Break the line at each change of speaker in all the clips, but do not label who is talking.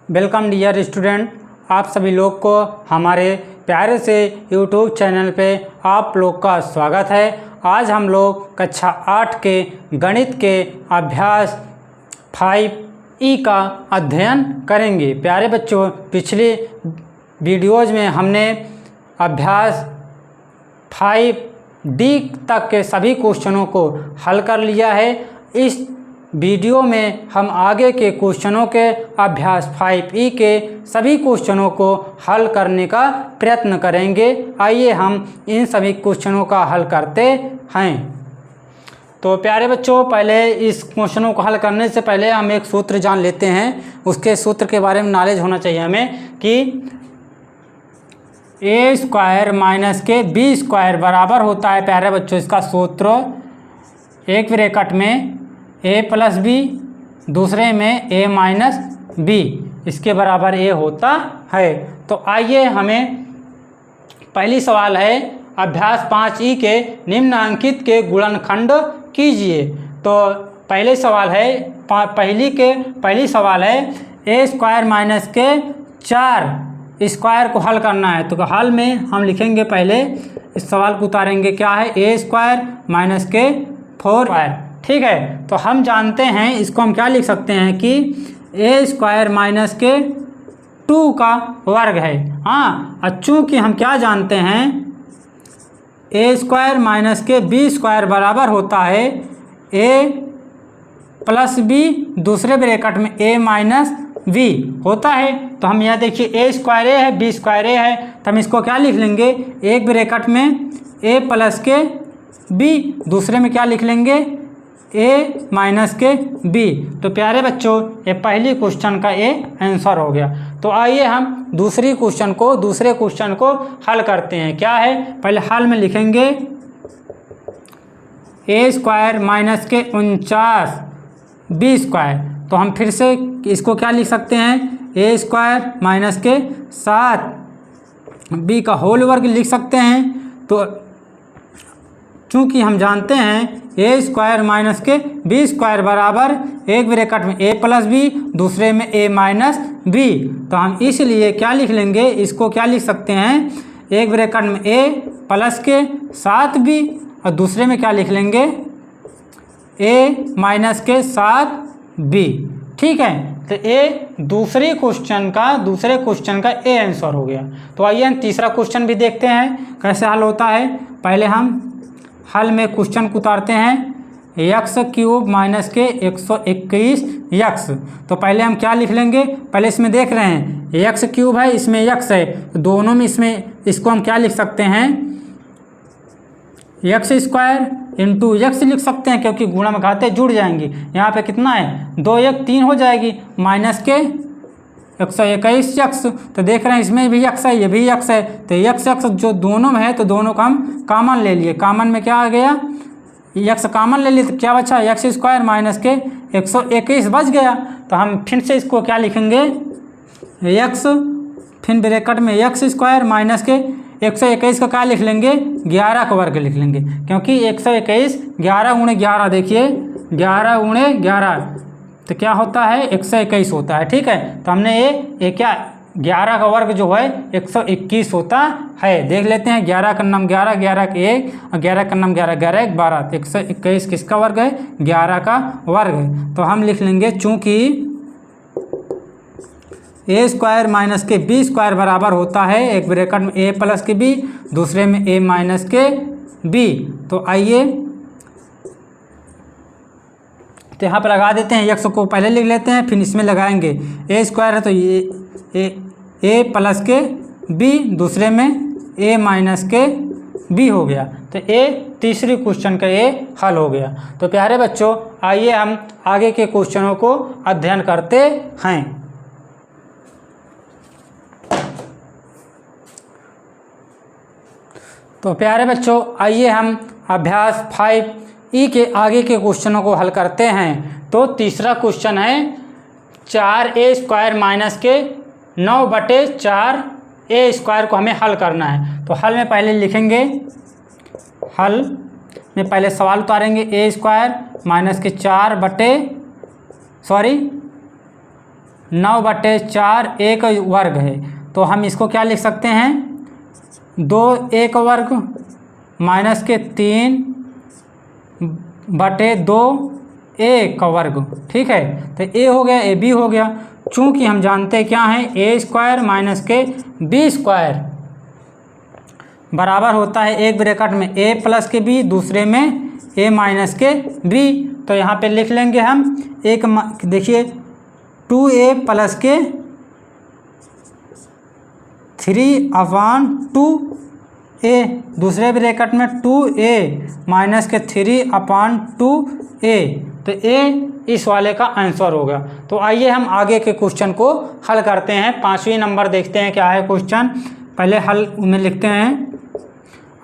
Welcome dear student, आप सभी लोग को हमारे प्यारे से यूट्यूब चैनल पे आप लोग का स्वागत है। आज हम लोग कक्षा 8 के गणित के अभ्यास 5E का अध्ययन करेंगे। प्यारे बच्चों, पिछले वीडियोज़ में हमने अभ्यास 5D तक के सभी क्वेश्चनों को हल कर लिया है। इस वीडियो में हम आगे के क्वेश्चनों के अभ्यास 5E के सभी क्वेश्चनों को हल करने का प्रयत्न करेंगे। आइए हम इन सभी क्वेश्चनों का हल करते हैं। तो प्यारे बच्चों, पहले इस क्वेश्चनों को हल करने से पहले हम एक सूत्र जान लेते हैं। उसके सूत्र के बारे में नॉलेज होना चाहिए हमें कि a स्क्वायर माइनस के बी स्क्वायर बराबर होता है। प्यारे बच्चों, इसका सूत्र एक ब्रैकेट में a प्लस बी, दूसरे में a माइनस बी, इसके बराबर a होता है। तो आइए, हमें पहली सवाल है अभ्यास 5E के निम्नांकित के गुणनखंड कीजिए। तो पहली सवाल है a स्क्वायर माइनस के 4 स्क्वायर को हल करना है। तो हल में हम लिखेंगे, पहले इस सवाल को उतारेंगे। क्या है? a स्क्वायर माइनस के 4 स्क्वायर। ठीक है, तो हम जानते हैं, इसको हम क्या लिख सकते हैं कि a स्क्वायर माइनस के 2 का वर्ग है। हाँ, और चूँकि हम क्या जानते हैं, a स्क्वायर माइनस के b स्क्वायर बराबर होता है a प्लस b, दूसरे ब्रैकेट में a माइनस b होता है। तो हम यहाँ देखिए, a स्क्वायर a है, b स्क्वायर a है, तो हम इसको क्या लिख लेंगे, एक ब्रैकेट में a प्लस के b, दूसरे में क्या लिख लेंगे, a माइनस के b। तो प्यारे बच्चों, ये पहली क्वेश्चन का a आंसर हो गया। तो आइए हम दूसरे क्वेश्चन को हल करते हैं। क्या है? पहले हल में लिखेंगे a स्क्वायर माइनस के 49 b स्क्वायर। तो हम फिर से इसको क्या लिख सकते हैं, a स्क्वायर माइनस के 7 b का होल वर्ग लिख सकते हैं। तो चूँकि हम जानते हैं a स्क्वायर माइनस के b स्क्वायर बराबर एक ब्रैकेट में a प्लस b, दूसरे में a माइनस b, तो हम इसलिए क्या लिख लेंगे, इसको क्या लिख सकते हैं, एक ब्रैकेट में a प्लस के 7b और दूसरे में क्या लिख लेंगे, a माइनस के 7b। ठीक है, तो दूसरे क्वेश्चन का a आंसर हो गया। तो आइए हम तीसरा क्वेश्चन भी देखते हैं कैसे हल होता है। पहले हम हल में क्वेश्चन को उतारते हैं, एक्स क्यूब माइनस के 121x। तो पहले हम क्या लिख लेंगे, पहले इसमें देख रहे हैं एक्स क्यूब है, इसमें एक्स है, तो दोनों में इसको हम क्या लिख सकते हैं, एक्स स्क्वायर इंटू एक्स लिख सकते हैं, क्योंकि गुणा में घाते जुड़ जाएंगी। यहाँ पे कितना है, 2 1 3 हो जाएगी, माइनस के 121x। तो देख रहे हैं इसमें भी x है, ये भी x है, तो x जो दोनों में है, तो दोनों का हम कॉमन ले लिए। कॉमन में क्या आ गया, x कॉमन ले लिए, तो क्या बचा, एक्स स्क्वायर माइनस के 121 बच गया। तो हम फिर से इसको क्या लिखेंगे, x फिर ब्रैकेट में एक्स स्क्वायर माइनस के 121 का क्या लिख लेंगे, 11 का वर्ग लिख लेंगे, क्योंकि 121 11 × 11, देखिए 11 × 11 तो क्या होता है, 121 होता है। ठीक है, तो हमने ये क्या 11 का वर्ग जो है 121 होता है। देख लेते हैं, 11 का नाम 11, 11 के 1 और 11 का नाम 11, 11 1 12, तो 121 किसका वर्ग है, 11 का वर्ग है। तो हम लिख लेंगे, चूँकि a स्क्वायर माइनस के b स्क्वायर बराबर होता है एक ब्रैकेट में a प्लस के b, दूसरे में a माइनस के b। तो आइए, तो यहाँ पर लगा देते हैं, x को पहले लिख लेते हैं, फिर इसमें लगाएंगे a स्क्वायर है, तो ये a प्लस के b, दूसरे में a माइनस के b हो गया। तो तीसरी क्वेश्चन का a हल हो गया। तो प्यारे बच्चों, आइए हम आगे के क्वेश्चनों को अध्ययन करते हैं। तो प्यारे बच्चों, आइए हम अभ्यास 5E के आगे के क्वेश्चनों को हल करते हैं। तो तीसरा क्वेश्चन है 4a स्क्वायर माइनस के 9/4 स्क्वायर को हमें हल करना है। तो हल में पहले लिखेंगे, हल में पहले सवाल उतारेंगे, a स्क्वायर माइनस के 9 9/4 a का वर्ग है, तो हम इसको क्या लिख सकते हैं 2a का वर्ग माइनस के 3/2a का वर्ग। ठीक है, तो a हो गया, ab हो गया। चूँकि हम जानते हैं क्या है a² माइनस के b² बराबर होता है एक ब्रैकेट में a प्लस के b, दूसरे में a माइनस के b। तो यहाँ पे लिख लेंगे हम एक, देखिए 2a प्लस के 3/2a, दूसरे ब्रैकेट में 2a माइनस के 3/2a। तो a इस वाले का आंसर होगा। तो आइए हम आगे के क्वेश्चन को हल करते हैं। 5वीं नंबर देखते हैं क्या है क्वेश्चन। पहले हल में लिखते हैं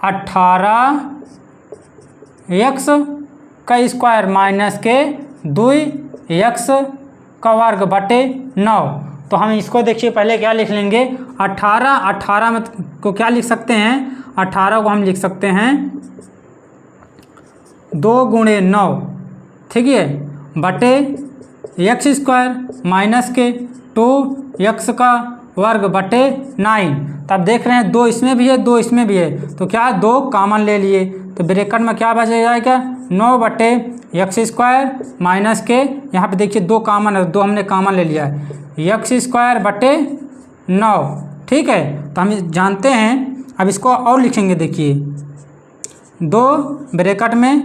18x का स्क्वायर माइनस के 2x का वर्ग बटे 9। तो हम इसको देखिए पहले क्या लिख लेंगे 18 में को क्या लिख सकते हैं 18 को हम लिख सकते हैं 2 × 9, ठीक है, बटे x² माइनस के 2x का वर्ग बटे 9। तब देख रहे हैं 2 इसमें भी है 2 इसमें भी है, तो क्या 2 कॉमन ले लिए, तो ब्रैकेट में क्या बच जाएगा 9/x² माइनस के, यहाँ पे देखिए 2 कॉमन है, 2 हमने कॉमन ले लिया है, x² बटे 9। ठीक है, तो हम जानते हैं। अब इसको और लिखेंगे, देखिए 2 ब्रैकेट में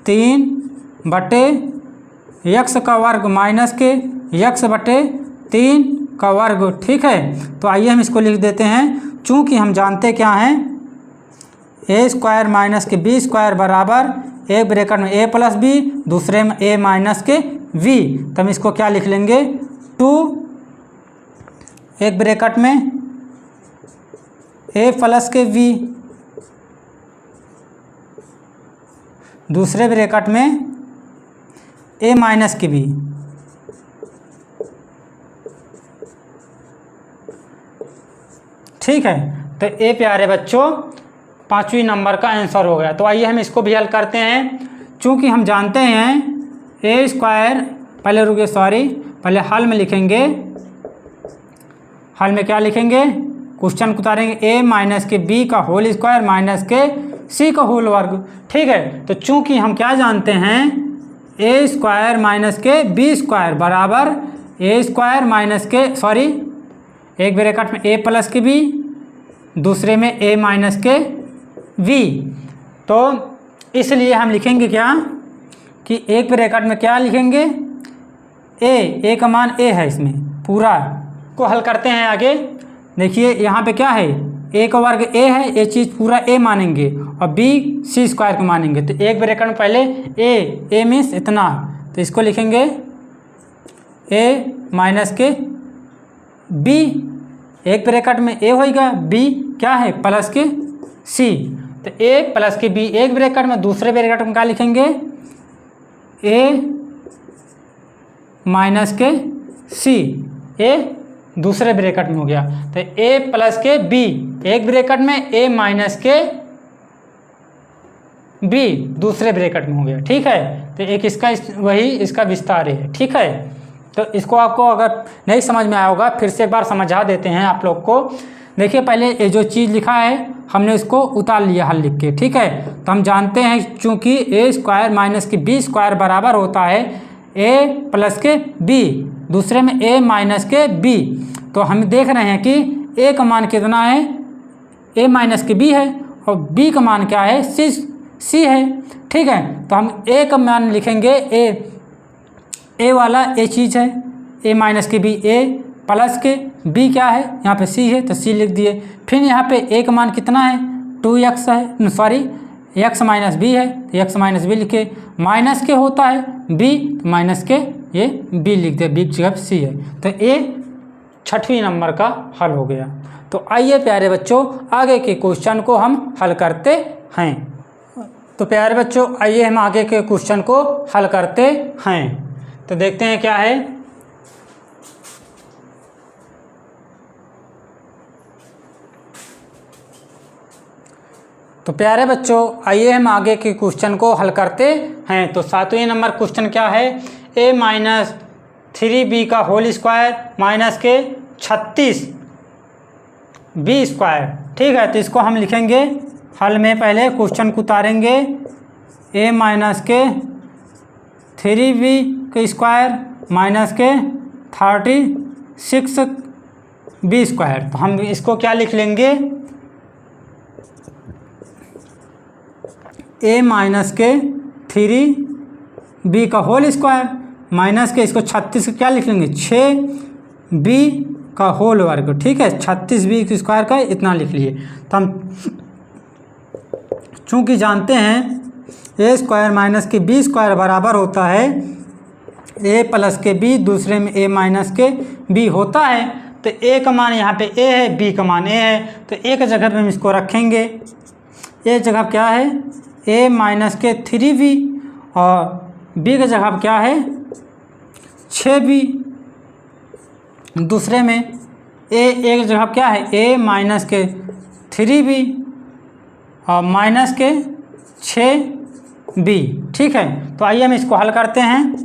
3/x का वर्ग माइनस के x बटे 3 का वर्ग। ठीक है, तो आइए हम इसको लिख देते हैं। चूँकि हम जानते क्या हैं a² माइनस के b² बराबर एक ब्रैकेट में a प्लस b, दूसरे में a माइनस के v। तो हम इसको क्या लिख लेंगे 2 एक ब्रैकेट में a प्लस के v, दूसरे ब्रैकेट में a माइनस के v। ठीक है, तो ए प्यारे बच्चों 5वीं नंबर का आंसर हो गया। तो आइए हम इसको भी हल करते हैं। चूँकि हम जानते हैं a², पहले रुकिए पहले हल में लिखेंगे। हल में क्या लिखेंगे, क्वेश्चन को उतारेंगे a माइनस के b का होल स्क्वायर माइनस के c का होल वर्ग। ठीक है, तो चूँकि हम क्या जानते हैं a² माइनस के b² बराबर a² माइनस के एक ब्रैकेट में a प्लस के b, दूसरे में a माइनस के v। तो इसलिए हम लिखेंगे क्या कि एक ब्रैकेट में क्या लिखेंगे a का मान a है, इसमें पूरा को हल करते हैं। आगे देखिए यहाँ पे क्या है a का वर्ग a है, ये चीज़ पूरा a मानेंगे और b c² को मानेंगे। तो एक ब्रैकेट में पहले a मीन्स इतना, तो इसको लिखेंगे a माइनस के b, एक ब्रैकेट में a होगा, b क्या है प्लस के c। तो a प्लस के b एक ब्रैकेट में, दूसरे ब्रैकेट में क्या लिखेंगे a माइनस के c, a दूसरे ब्रैकेट में हो गया। तो a प्लस के b एक ब्रैकेट में, a माइनस के b दूसरे ब्रैकेट में हो गया। ठीक है, तो एक इसका वही इसका विस्तार है। ठीक है, तो इसको आपको अगर नहीं समझ में आया होगा फिर से एक बार समझा देते हैं आप लोग को। देखिए पहले ये जो चीज़ लिखा है हमने इसको उतार लिया हल लिख के। ठीक है, तो हम जानते हैं चूँकि a² माइनस के b² बराबर होता है a प्लस के b, दूसरे में a माइनस के b। तो हम देख रहे हैं कि a का मान कितना है a माइनस के b है और b का मान क्या है c है। ठीक है, तो हम a का मान लिखेंगे a वाला a चीज़ है, a माइनस के b a प्लस के b क्या है यहाँ पे c है, तो c लिख दिए। फिर यहाँ पे a का मान कितना है 2x है, x माइनस b है, तो x माइनस b लिखे, माइनस के होता है b, तो माइनस के ये b लिख दिया, b की जगह c है। तो a 6वीं नंबर का हल हो गया। तो आइए प्यारे बच्चों आगे के क्वेश्चन को हम हल करते हैं। तो प्यारे बच्चों आइए हम आगे के क्वेश्चन को हल करते हैं। तो देखते हैं क्या है। तो प्यारे बच्चों आइए हम आगे के क्वेश्चन को हल करते हैं। तो 7वें नंबर क्वेश्चन क्या है, a माइनस 3b का होल स्क्वायर माइनस के 36b स्क्वायर। ठीक है, तो इसको हम लिखेंगे हल में, पहले क्वेश्चन को उतारेंगे a माइनस के 3b का स्क्वायर माइनस के 36b स्क्वायर। तो हम इसको क्या लिख लेंगे, a माइनस के 3b का होल स्क्वायर माइनस के इसको 36 क्या लिख लेंगे 6b का होल वर्ग। ठीक है, 36b स्क्वायर का इतना लिख लिए। तो हम चूँकि जानते हैं a स्क्वायर माइनस के b स्क्वायर बराबर होता है a प्लस के b, दूसरे में a माइनस के b होता है। तो a का मान यहाँ पे a है, b का मान a है, तो a की जगह पे हम इसको रखेंगे। a जगह क्या है a माइनस के 3b और b की जगह क्या है 6b। दूसरे में a की जगह क्या है a माइनस के 3b और माइनस के 6b। ठीक है, तो आइए हम इसको हल करते हैं।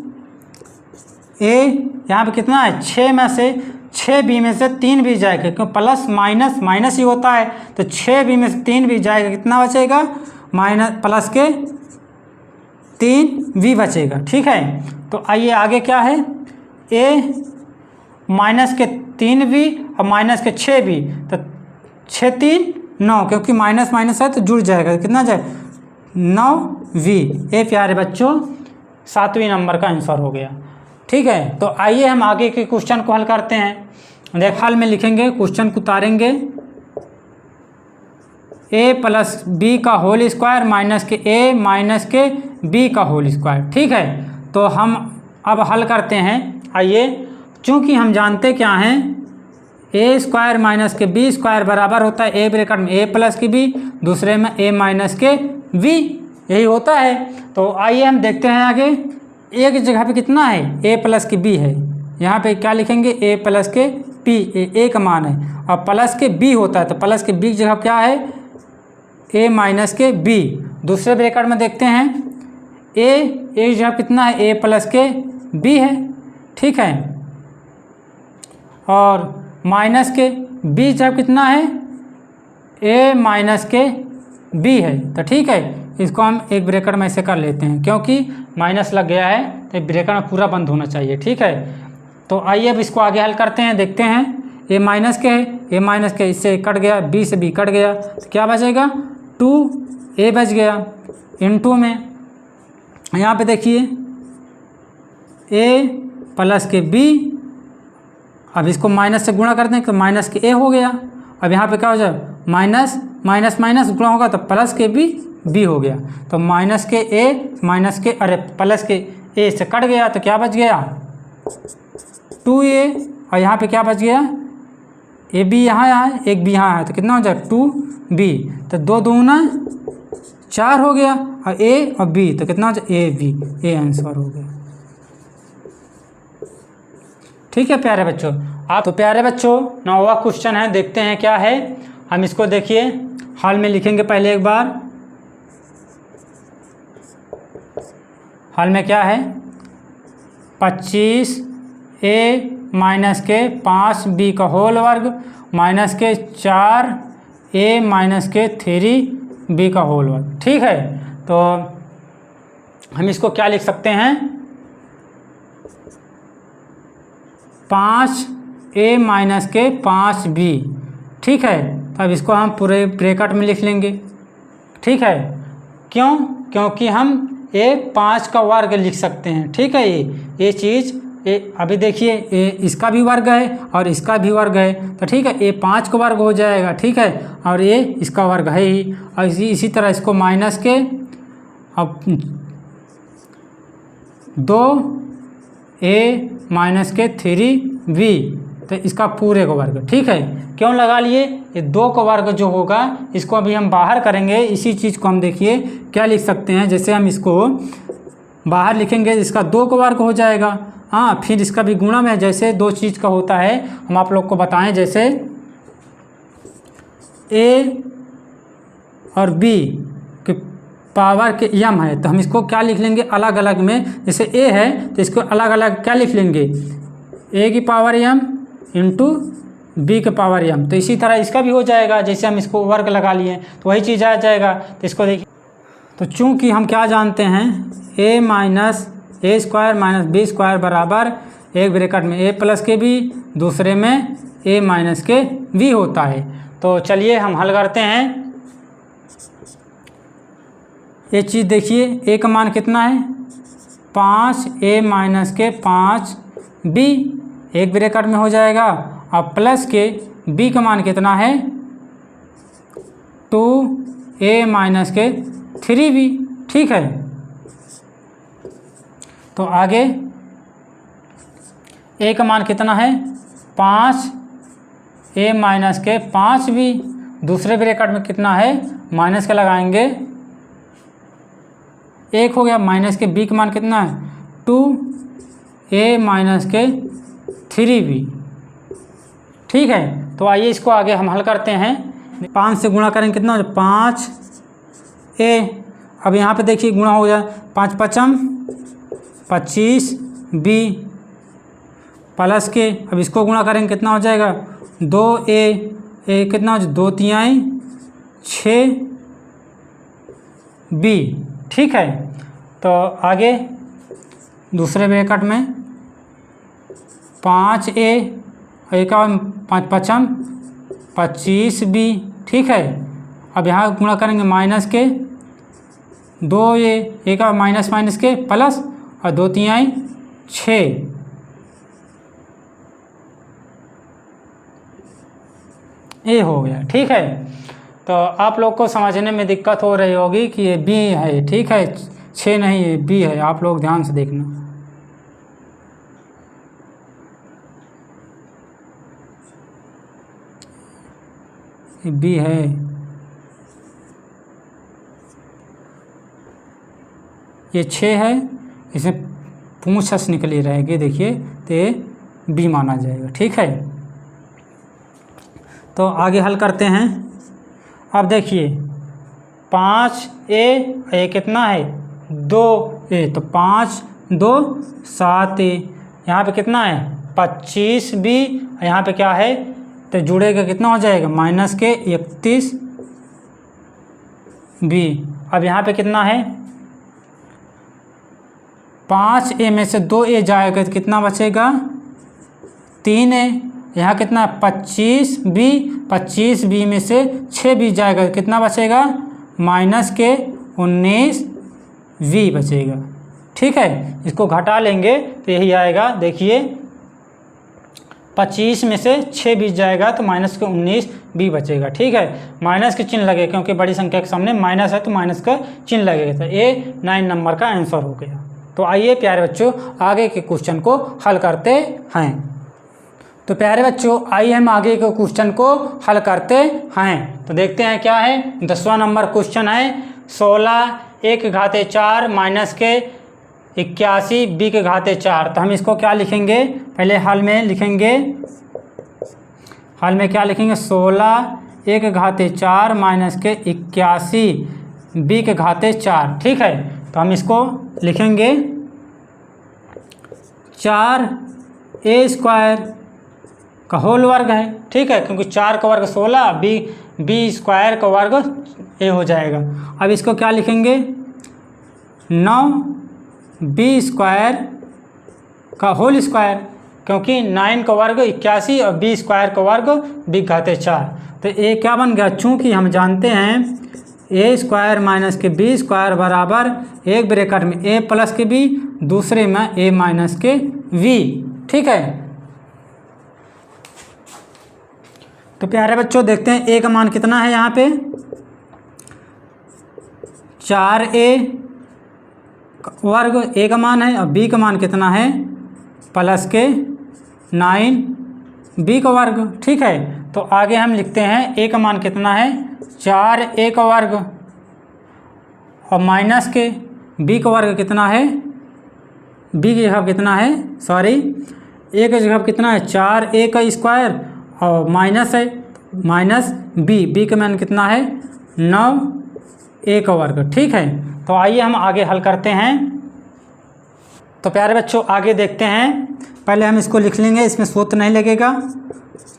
a यहाँ पे कितना है 6 में से 6b में से 3b जाएगा, क्योंकि प्लस माइनस माइनस ही होता है, तो 6b में से 3b जाएगा, कितना बचेगा माइनस प्लस के 3b बचेगा। ठीक है, तो आइए आगे क्या है a माइनस के 3b और माइनस के 6b, तो 6 3 9, क्योंकि माइनस माइनस है तो जुड़ जाएगा, कितना जाए 9v। ए प्यारे बच्चों 7वें नंबर का आंसर हो गया। ठीक है, तो आइए हम आगे के क्वेश्चन को हल करते हैं। देख हल में लिखेंगे, क्वेश्चन को उतारेंगे a प्लस b का होल स्क्वायर माइनस के a माइनस के b का होल स्क्वायर। ठीक है, तो हम अब हल करते हैं। आइए, चूँकि हम जानते क्या हैं a स्क्वायर माइनस के b स्क्वायर बराबर होता है a ब्रैकेट में a प्लस के b, दूसरे में a माइनस के b, यही होता है। तो आइए हम देखते हैं आगे। a की जगह पे कितना है a प्लस के b है, यहाँ पे क्या लिखेंगे a प्लस के p, a का मान है, और प्लस के b होता है, तो प्लस के b की जगह क्या है a माइनस के b। दूसरे ब्रैकेट में देखते हैं a की जगह कितना है a प्लस के b है। ठीक है, और माइनस के b की जगह कितना है a माइनस के b है। तो ठीक है, इसको हम एक ब्रैकेट में ऐसे कर लेते हैं, क्योंकि माइनस लग गया है तो ब्रैकेट में पूरा बंद होना चाहिए। ठीक है, तो आइए अब इसको आगे हल करते हैं। देखते हैं a माइनस के है, a माइनस के इससे कट गया, b से b कट गया, तो क्या बचेगा 2a बच गया। इनटू में यहाँ पे देखिए a प्लस के b, अब इसको माइनस से गुणा करते हैं तो माइनस के a हो गया। अब यहाँ पे क्या हो जाए माइनस माइनस माइनस गुणा होगा तो प्लस के b हो गया, तो माइनस के a माइनस के प्लस के a से कट गया, तो क्या बच गया 2a, और यहाँ पे क्या बच गया ए बी यहाँ है, एक बी यहाँ है, तो कितना हो जाए 2b, तो 2 दूना 4 हो गया, और a और b तो कितना हो जाए ए बी, ए आंसर हो गया। ठीक है प्यारे बच्चों, आप तो प्यारे बच्चों 9वां क्वेश्चन है, देखते हैं क्या है। हम इसको देखिए हल में लिखेंगे पहले एक बार। हल में क्या है 25a माइनस के 5b का होल वर्ग माइनस के 4a माइनस के 3b का होल वर्ग। ठीक है, तो हम इसको क्या लिख सकते हैं 5a माइनस के 5b। ठीक है, तो अब इसको हम पूरे ब्रैकेट में लिख लेंगे। ठीक है, क्यों, क्योंकि हम a 5 का वर्ग लिख सकते हैं। ठीक है, ये चीज़ अभी देखिए इसका भी वर्ग है और इसका भी वर्ग है, तो ठीक है a 5 का वर्ग हो जाएगा। ठीक है, और ये इसका वर्ग है ही, और इसी तरह इसको माइनस के अब 2a माइनस के 3b, तो इसका पूरे का वर्ग। ठीक है, क्यों लगा लिए, ये 2 का वर्ग जो होगा इसको अभी हम बाहर करेंगे। इसी चीज़ को हम देखिए क्या लिख सकते हैं, जैसे हम इसको बाहर लिखेंगे इसका 2 का वर्ग हो जाएगा। हाँ, फिर इसका भी गुणा में जैसे 2 चीज़ का होता है हम आप लोग को बताएं, जैसे a और b के पावर के m है, तो हम इसको क्या लिख लेंगे अलग अलग में। जैसे a है तो इसको अलग अलग क्या लिख लेंगे ए की पावर m इंटू बी के पावर m। तो इसी तरह इसका भी हो जाएगा, जैसे हम इसको वर्ग लगा लिए तो वही चीज़ आ जाएगा। तो इसको देखिए, तो चूंकि हम क्या जानते हैं a minus A square minus B square बराबर एक ब्रैकेट में a प्लस के बी, दूसरे में a माइनस के v होता है। तो चलिए हम हल करते हैं। ये चीज़ देखिए, a का मान कितना है 5a माइनस के 5b एक ब्रैकेट में हो जाएगा, और प्लस के b का मान कितना है 2a माइनस के 3b। ठीक है, तो आगे a का मान कितना है 5a माइनस के 5b, दूसरे ब्रैकेट में कितना है माइनस का लगाएंगे 1 हो गया, माइनस के b का मान कितना है 2a माइनस के 3b। ठीक है, तो आइए इसको आगे हम हल करते हैं। 5 से गुणा करेंगे कितना हो जाए 5a। अब यहाँ पे देखिए गुणा हो जाए 5 पचम 25b प्लस के, अब इसको गुणा करेंगे कितना हो जाएगा 2a कितना हो जाए 2 तिहाई 6b। ठीक है, तो आगे दूसरे ब्रैकेट में 5a एक 5 पचम 25b। ठीक है, अब यहाँ गुणा करेंगे माइनस के 2a एक माइनस माइनस के प्लस और 2 तिहाई 6। ये हो गया। ठीक है, तो आप लोग को समझने में दिक्कत हो रही होगी कि ये बी है। ठीक है, 6 नहीं ये बी है, आप लोग ध्यान से देखना। ये बी है, ये 6 है, इसमें पूंछ हंस निकली रहेगी देखिए, तो ये बी माना जाएगा। ठीक है, तो आगे हल करते हैं। अब देखिए 5a कितना है 2a, तो 5 2 7a, यहाँ पे कितना है 25b, यहाँ पे क्या है तो जुड़ेगा कितना हो जाएगा माइनस के 31b। अब यहाँ पे कितना है 5a में से 2a जाएगा तो कितना बचेगा 3a। यहाँ कितना है 25b, 25b में से 6b जाएगा कितना बचेगा माइनस के 19v बचेगा। ठीक है, इसको घटा लेंगे तो यही आएगा। देखिए 25 में से 6 जाएगा तो माइनस के 19b बचेगा। ठीक है, माइनस के चिन्ह लगे क्योंकि बड़ी संख्या के सामने माइनस है तो माइनस का चिन्ह लगेगा। तो ये 9 नंबर का आंसर हो गया। तो आइए प्यारे बच्चों आगे के क्वेश्चन को हल करते हैं। तो प्यारे बच्चों आइए हम आगे के क्वेश्चन को हल करते हैं। तो देखते हैं क्या है। 10वां नंबर क्वेश्चन है 16 a के घाते 4 माइनस के 81 b के घाते 4। तो हम इसको क्या लिखेंगे, पहले हल में लिखेंगे, हल में क्या लिखेंगे 16 a के घाते 4 माइनस के 81 b के घाते 4। ठीक है, तो हम इसको लिखेंगे 4a स्क्वायर का होल वर्ग है। ठीक है, क्योंकि 4 का वर्ग 16, b स्क्वायर का वर्ग a हो जाएगा। अब इसको क्या लिखेंगे 9b स्क्वायर का होल स्क्वायर, क्योंकि 9 का वर्ग 81 और b स्क्वायर का वर्ग b घाते 4। तो ये क्या बन गया, चूँकि हम जानते हैं a स्क्वायर माइनस के b स्क्वायर बराबर एक ब्रैकेट में a प्लस के b, दूसरे में a माइनस के v। ठीक है, तो प्यारे बच्चों देखते हैं a का मान कितना है। यहाँ पे 4a वर्ग a का मान है और b का मान कितना है प्लस के 9b का वर्ग। ठीक है, तो आगे हम लिखते हैं a का मान कितना है 4a का वर्ग और माइनस के b का वर्ग कितना है, b की जगह कितना है सॉरी a की जगह कितना है 4a का स्क्वायर और माइनस है माइनस b का मान कितना है 9a का वर्ग। ठीक है, तो आइए हम आगे हल करते हैं। तो प्यारे बच्चों आगे देखते हैं। पहले हम इसको लिख लेंगे, इसमें सूत्र नहीं लगेगा।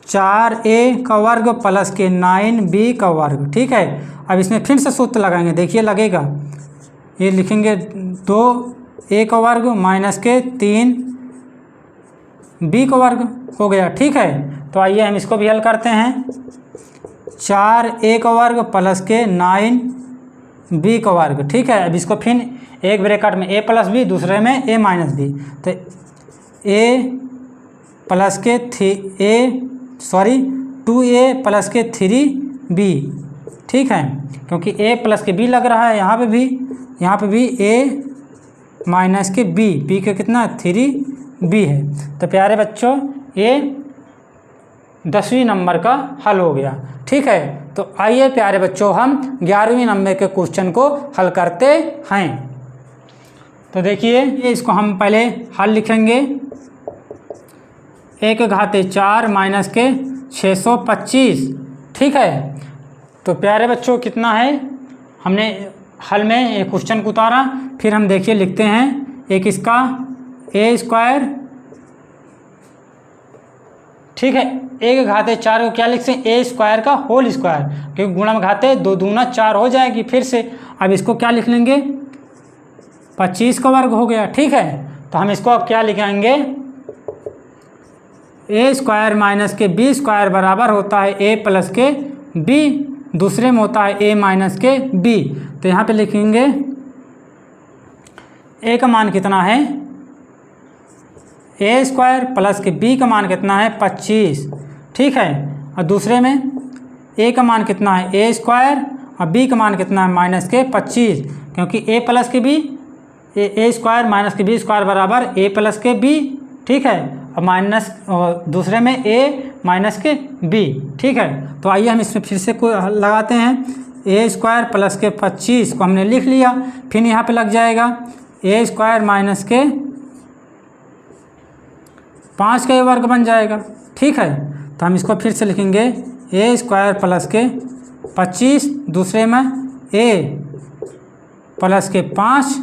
4a का वर्ग प्लस के 9b का वर्ग, ठीक है। अब इसमें फिर से सूत्र लगाएंगे, देखिए लगेगा। ये लिखेंगे 2a का वर्ग माइनस के 3b का वर्ग हो गया, ठीक है। तो आइए हम इसको भी हल करते हैं। 4a का वर्ग प्लस के 9b का वर्ग, ठीक है। अब इसको फिर एक ब्रैकेट में a प्लस बी, दूसरे में a माइनस बी, तो a प्लस के 2a प्लस के 3b, ठीक है। क्योंकि a प्लस के b लग रहा है, यहाँ पे भी a माइनस के b का कितना 3b है। तो प्यारे बच्चों ये 10वीं नंबर का हल हो गया, ठीक है। तो आइए प्यारे बच्चों हम 11वीं नंबर के क्वेश्चन को हल करते हैं। तो देखिए इसको हम पहले हल लिखेंगे। 1/4 माइनस के 625, ठीक है। तो प्यारे बच्चों कितना है, हमने हल में एक क्वेश्चन को उतारा, फिर हम देखिए लिखते हैं एक इसका a², ठीक है। 1/4 को क्या लिखते हैं, a² का होल स्क्वायर, क्योंकि गुणा में घाते 2 दूना 4 हो जाएगी फिर से। अब इसको क्या लिख लेंगे, 25 का वर्ग हो गया, ठीक है। तो हम इसको अब क्या लिखेंगे, a² माइनस के b² बराबर होता है a प्लस के b, दूसरे में होता है a माइनस के b। तो यहाँ पे लिखेंगे a का मान कितना है a² प्लस के b का मान कितना है 25, ठीक है। और दूसरे में a का मान कितना है a² और b का मान कितना है माइनस के 25, क्योंकि a प्लस के b, a² माइनस के b² बराबर a प्लस के b, ठीक है। और माइनस दूसरे में a माइनस के b, ठीक है। तो आइए हम इसमें फिर से कोई लगाते हैं। a² प्लस के 25 को हमने लिख लिया, फिर यहाँ पे लग जाएगा a² माइनस के 5 का वर्ग बन जाएगा, ठीक है। तो हम इसको फिर से लिखेंगे a² प्लस के 25, दूसरे में a प्लस के 5,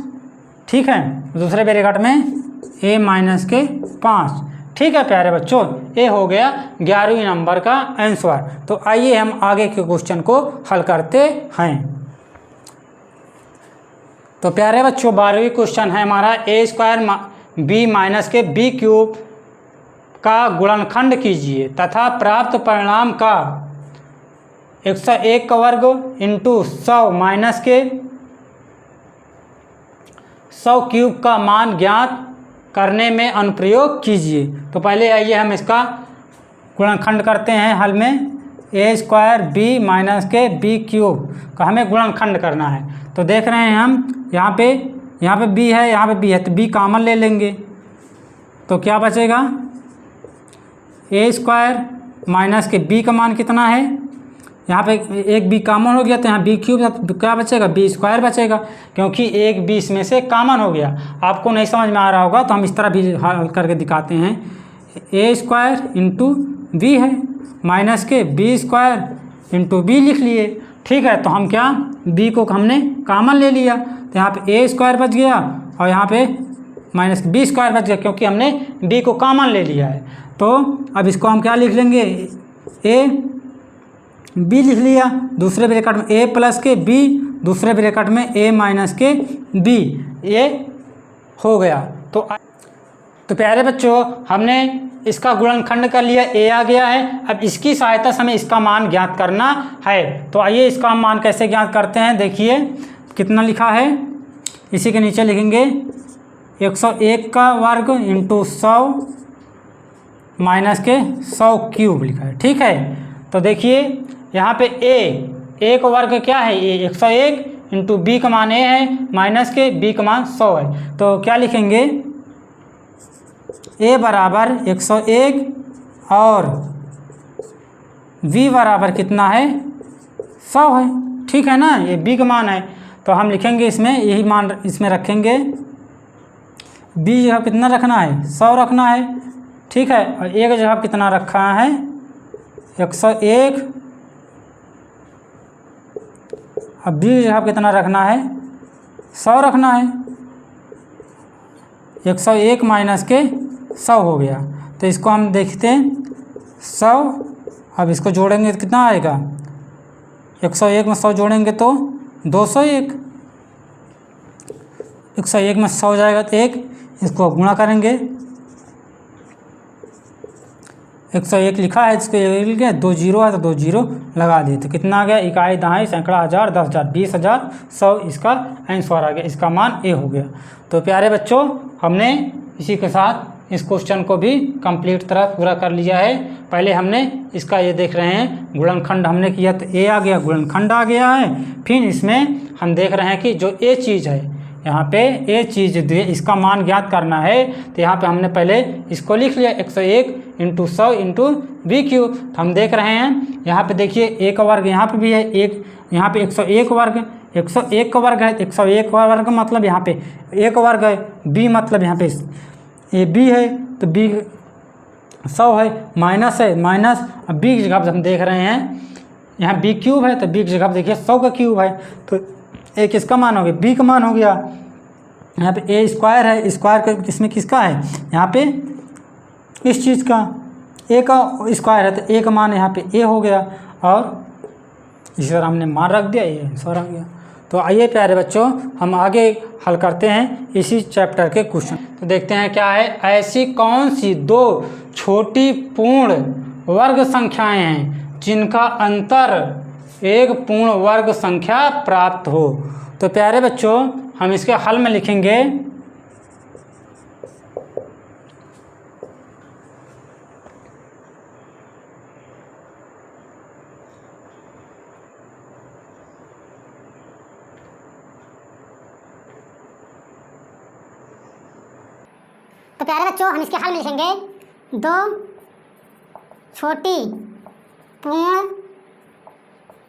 ठीक है। दूसरे ब्रैकेट में a माइनस के 5, ठीक है प्यारे बच्चों। ये हो गया 11वीं नंबर का आंसर। तो आइए हम आगे के क्वेश्चन को हल करते हैं। तो प्यारे बच्चों 12वीं क्वेश्चन है हमारा, a² b माइनस के b³ का गुणनखंड कीजिए तथा प्राप्त परिणाम का 101 का वर्ग इंटू 100 माइनस के 100³ का मान ज्ञात करने में अनुप्रयोग कीजिए। तो पहले आइए हम इसका गुणनखंड करते हैं। हल में a² b माइनस के b³ का हमें गुणनखंड करना है। तो देख रहे हैं हम यहाँ पे b है, यहाँ पे b है, तो b कॉमन ले लेंगे। तो क्या बचेगा, a² माइनस के b का मान कितना है, यहाँ पे एक b कॉमन हो गया, तो यहाँ b³ क्या बचेगा, b² बचेगा, क्योंकि एक b इसमें से कॉमन हो गया। आपको नहीं समझ में आ रहा होगा तो हम इस तरह भी हल करके दिखाते हैं। a² इंटू b है, माइनस के b² इंटू b लिख लिए, ठीक है। तो हम क्या, b को हमने कॉमन ले लिया, तो यहाँ पे a² बच गया और यहाँ पे माइनस b² बच गया, क्योंकि हमने b को कॉमन ले लिया है। तो अब इसको हम क्या लिख लेंगे, b लिख लिया, दूसरे ब्रैकेट में a प्लस के b, दूसरे ब्रैकेट में a माइनस के b, ये हो गया। तो प्यारे बच्चों हमने इसका गुणनखंड कर लिया, a आ गया है। अब इसकी सहायता से हमें इसका मान ज्ञात करना है। तो आइए इसका मान कैसे ज्ञात करते हैं, देखिए कितना लिखा है, इसी के नीचे लिखेंगे 101 का वर्ग इंटू 100 माइनस के 100³ लिखा है, ठीक है। तो देखिए यहाँ पे a का वर्ग क्या है, a 101 इंटू b का मान a है, माइनस के b का मान 100 है। तो क्या लिखेंगे, a बराबर 101 और b बराबर कितना है 100 है, ठीक है ना, ये b का मान है। तो हम लिखेंगे इसमें यही मान इसमें रखेंगे, b जगह कितना रखना है 100 रखना है, ठीक है। और a की जगह कितना रखा है 101, अब b की जगह कितना रखना है 100 रखना है, 101 माइनस के 100 हो गया। तो इसको हम देखते हैं 100, अब इसको जोड़ेंगे तो कितना आएगा, 101 में 100 जोड़ेंगे तो 201, 101 में 100 जाएगा तो 1, इसको गुणा करेंगे, 101 लिखा है, इसको लिख गया, 2 जीरो है तो 2 जीरो लगा दिए, तो कितना आ गया, इकाई, दहाई, सैकड़ा, हज़ार, 10,000, 20,000, 100, इसका आंसर आ गया, इसका मान ए हो गया। तो प्यारे बच्चों, हमने इसी के साथ इस क्वेश्चन को भी कंप्लीट तरह पूरा कर लिया है। पहले हमने इसका ये देख रहे हैं गुणनखंड हमने किया तो ए आ गया, गुणनखंड आ गया है। फिर इसमें हम देख रहे हैं कि जो ए चीज़ है, यहाँ पे ए चीज़ इसका मान ज्ञात करना है, तो यहाँ पे हमने पहले इसको लिख लिया 101 × 100 × v³। तो हम देख रहे हैं यहाँ पे देखिए ए का वर्ग यहाँ पे भी है, एक यहाँ पे 101 वर्ग, 101 का वर्ग है, 101 वर्ग मतलब यहाँ पे ए का वर्ग है, b मतलब यहाँ पे ये b है तो b 100 है, माइनस है, माइनस अब b की जगह हम देख रहे हैं यहाँ b³ है तो b की जगह देखिए 100 का क्यूब है, तो ए किसका मान हो गया, b का मान हो गया। यहाँ पे ए स्क्वायर है, स्क्वायर का इसमें किसका है, यहाँ पे इस चीज़ का ए का स्क्वायर है तो ए का मान यहाँ पे ए हो गया, और इसी तरह हमने मान रख दिया, ये आंसर आ गया। तो आइए प्यारे बच्चों, हम आगे हल करते हैं इसी चैप्टर के क्वेश्चन। तो देखते हैं क्या है, ऐसी कौन सी दो छोटी पूर्ण वर्ग संख्याएं हैं जिनका अंतर एक पूर्ण वर्ग संख्या प्राप्त हो। तो प्यारे बच्चों, हम इसके हल में लिखेंगे
तो प्यारे बच्चों, हम इसके हल में लिखेंगे दो छोटी पूर्ण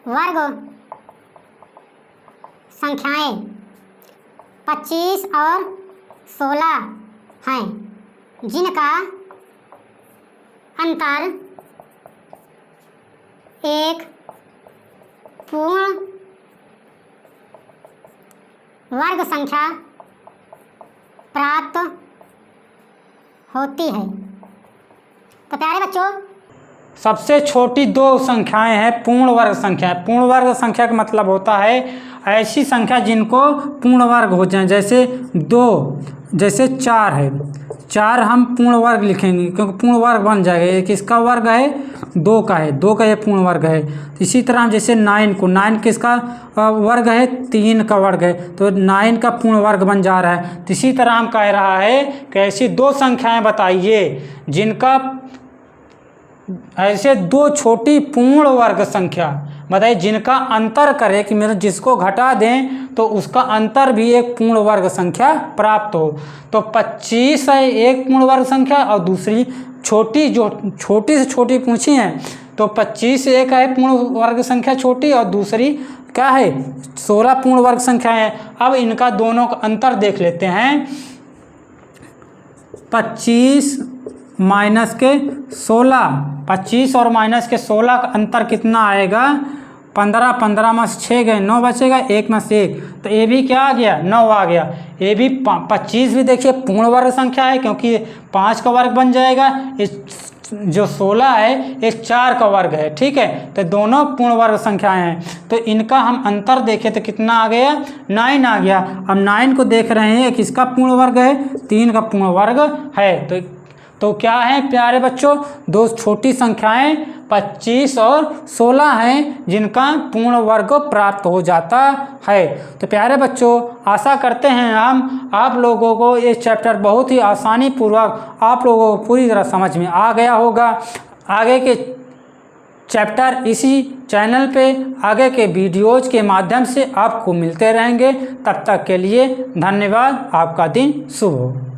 वर्ग संख्याएं 25 और 16 हैं जिनका अंतर एक पूर्ण वर्ग संख्या प्राप्त होती है। तो प्यारे बच्चों,
सबसे छोटी दो संख्याएं हैं पूर्ण वर्ग संख्या। पूर्ण वर्ग संख्या का मतलब होता है ऐसी संख्या जिनको पूर्ण वर्ग हो जाए, जैसे 2, जैसे 4 है, 4 हम पूर्ण वर्ग लिखेंगे क्योंकि पूर्ण वर्ग बन जाएगा। ये किसका वर्ग है, 2 का है, 2 का ये पूर्ण वर्ग है। इसी तरह हम जैसे 9 को, 9 किसका वर्ग है, 3 का वर्ग है, तो 9 का पूर्ण वर्ग बन जा रहा है। तो इसी तरह हम कह रहा है कि ऐसी दो संख्याएं बताइए जिनका, ऐसे दो छोटी पूर्ण वर्ग संख्या बताइए जिनका अंतर करे कि मेरे जिसको घटा दें तो उसका अंतर भी एक पूर्ण वर्ग संख्या प्राप्त हो। तो 25 है एक पूर्ण वर्ग संख्या, और दूसरी छोटी, जो छोटी से छोटी पूछी है, तो 25 एक है पूर्ण वर्ग संख्या छोटी, और दूसरी क्या है 16 पूर्ण वर्ग संख्या है। अब इनका दोनों का अंतर देख लेते हैं। 25 माइनस के 16, 25 और माइनस के 16 का अंतर कितना आएगा, 15, 15 में से 6 गए, 9 बचेगा, 1 में से 1, तो ये भी क्या आ गया, 9 आ गया। ये भी 25 भी देखिए पूर्ण वर्ग संख्या है क्योंकि 5 का वर्ग बन जाएगा। इस जो 16 है ये 4 का वर्ग है, ठीक है, तो दोनों पूर्ण वर्ग संख्याएं हैं। तो इनका हम अंतर देखें तो कितना आ गया, 9 आ गया। अब 9 को देख रहे हैं किसका पूर्ण वर्ग है, 3 का पूर्ण वर्ग है। तो क्या है प्यारे बच्चों, दो छोटी संख्याएं 25 और 16 हैं जिनका पूर्ण वर्ग प्राप्त हो जाता है। तो प्यारे बच्चों, आशा करते हैं हम आप लोगों को ये चैप्टर बहुत ही आसानी पूर्वक आप लोगों को पूरी तरह समझ में आ गया होगा। आगे के चैप्टर इसी चैनल पे, आगे के वीडियोज़ के माध्यम से आपको मिलते रहेंगे। तब तक के लिए धन्यवाद। आपका दिन शुभ हो।